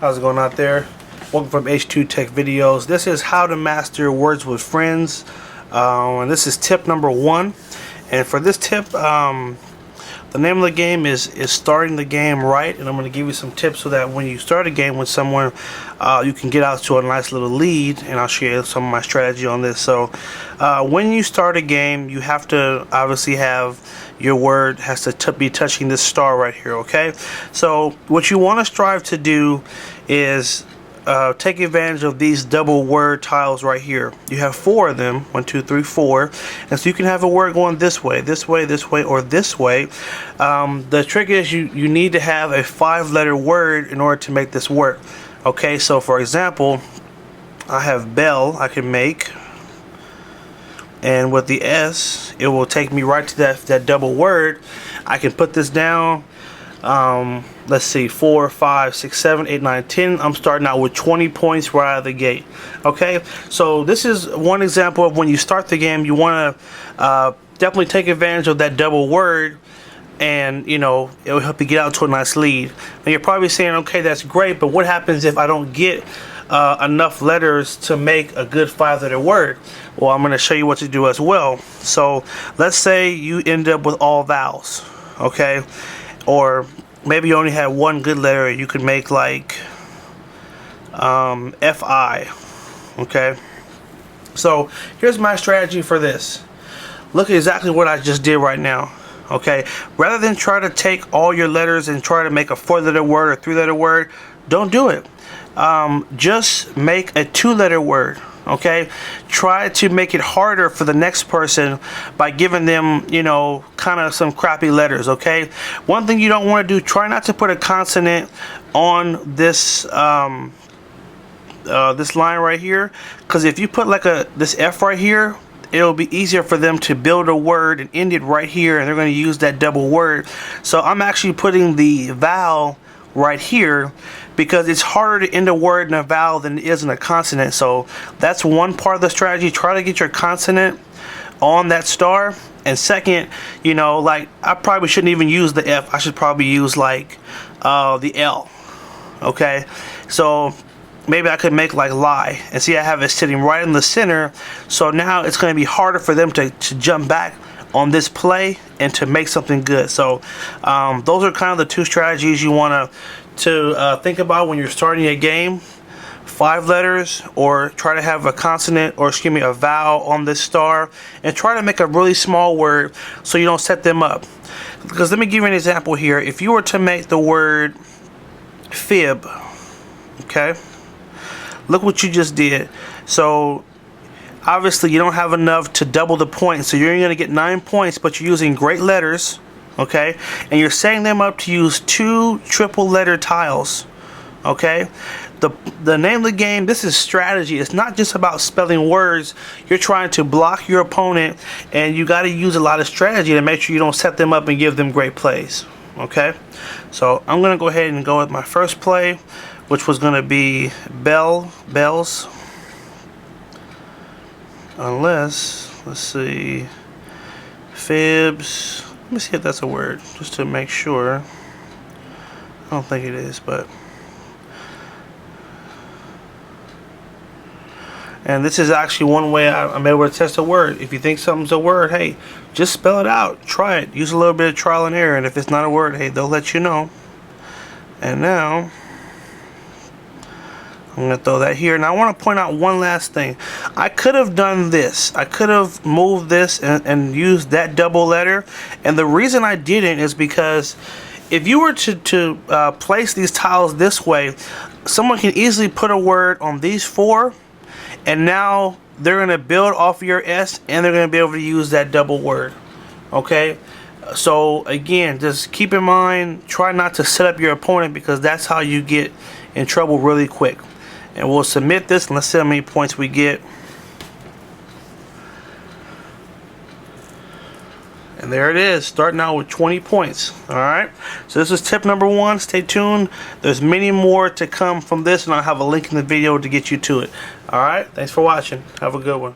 How's it going out there? Welcome from H2TechVideos. This is how to master words with friends, and this is tip number 1. And for this tip, the name of the game is starting the game right, and I'm going to give you some tips so that when you start a game with someone, you can get out to a nice little lead, and I'll share some of my strategy on this. So when you start a game, you have to obviously have your word has to be touching this star right here, okay? So what you want to strive to do is take advantage of these double word tiles right here. You have 4 of them, 1, 2, 3, 4, and so you can have a word going this way, this way, this way, or this way. The trick is you need to have a 5-letter word in order to make this work. Okay, so for example, I have bell I can make, and with the S it will take me right to that double word. I can put this down. Let's see, 4, 5, 6, 7, 8, 9, 10. I'm starting out with 20 points right out of the gate. Okay, so this is one example of when you start the game, you want to definitely take advantage of that double word, and you know, it will help you get out to a nice lead. And you're probably saying, okay, that's great, but what happens if I don't get enough letters to make a good 5-letter word? Well, I'm going to show you what to do as well. So let's say you end up with all vowels, okay, or maybe you only have one good letter. You could make like FI, okay? So here's my strategy for this. Look at exactly what I just did right now, okay? Rather than try to take all your letters and try to make a 4-letter word or 3-letter word, don't do it. Just make a 2-letter word. Okay, try to make it harder for the next person by giving them, you know, kind of some crappy letters. Okay, one thing you don't want to do, try not to put a consonant on this this line right here, because if you put like this F right here, it'll be easier for them to build a word and end it right here, and they're going to use that double word. So I'm actually putting the vowel right here because it's harder to end a word in a vowel than it is in a consonant. So that's one part of the strategy. Try to get your consonant on that star. And second, you know, like I probably shouldn't even use the F. I should probably use like the L. Okay, so maybe I could make like lie, and see I have it sitting right in the center. So now it's going to be harder for them to jump back on this play and to make something good. So those are kind of the 2 strategies you want to think about when you're starting a game. 5 letters, or try to have a consonant, or excuse me, a vowel on this star, and try to make a really small word so you don't set them up. Because let me give you an example here. If you were to make the word fib, okay, look what you just did. So obviously you don't have enough to double the points, so you're only going to get 9 points, but you're using great letters, okay, and you're setting them up to use 2 triple-letter tiles, okay. The name of the game, this is strategy. It's not just about spelling words. You're trying to block your opponent, and you got to use a lot of strategy to make sure you don't set them up and give them great plays, okay. So I'm going to go ahead and go with my first play, which was going to be bells. Unless, let's see, fibs. Let me see if that's a word, just to make sure. I don't think it is, but. And this is actually one way I'm able to test a word. If you think something's a word, hey, just spell it out. Try it. Use a little bit of trial and error. And if it's not a word, hey, they'll let you know. And now I'm going to throw that here. Now I want to point out one last thing. I could have done this. I could have moved this and used that double letter. And the reason I didn't is because if you were to place these tiles this way, someone can easily put a word on these 4, and now they're going to build off of your S, and they're going to be able to use that double word. Okay? So again, just keep in mind, try not to set up your opponent, because that's how you get in trouble really quick. And we'll submit this, and let's see how many points we get. And there it is, starting out with 20 points. Alright, so this is tip number 1. Stay tuned. There's many more to come from this, and I'll have a link in the video to get you to it. Alright, thanks for watching. Have a good one.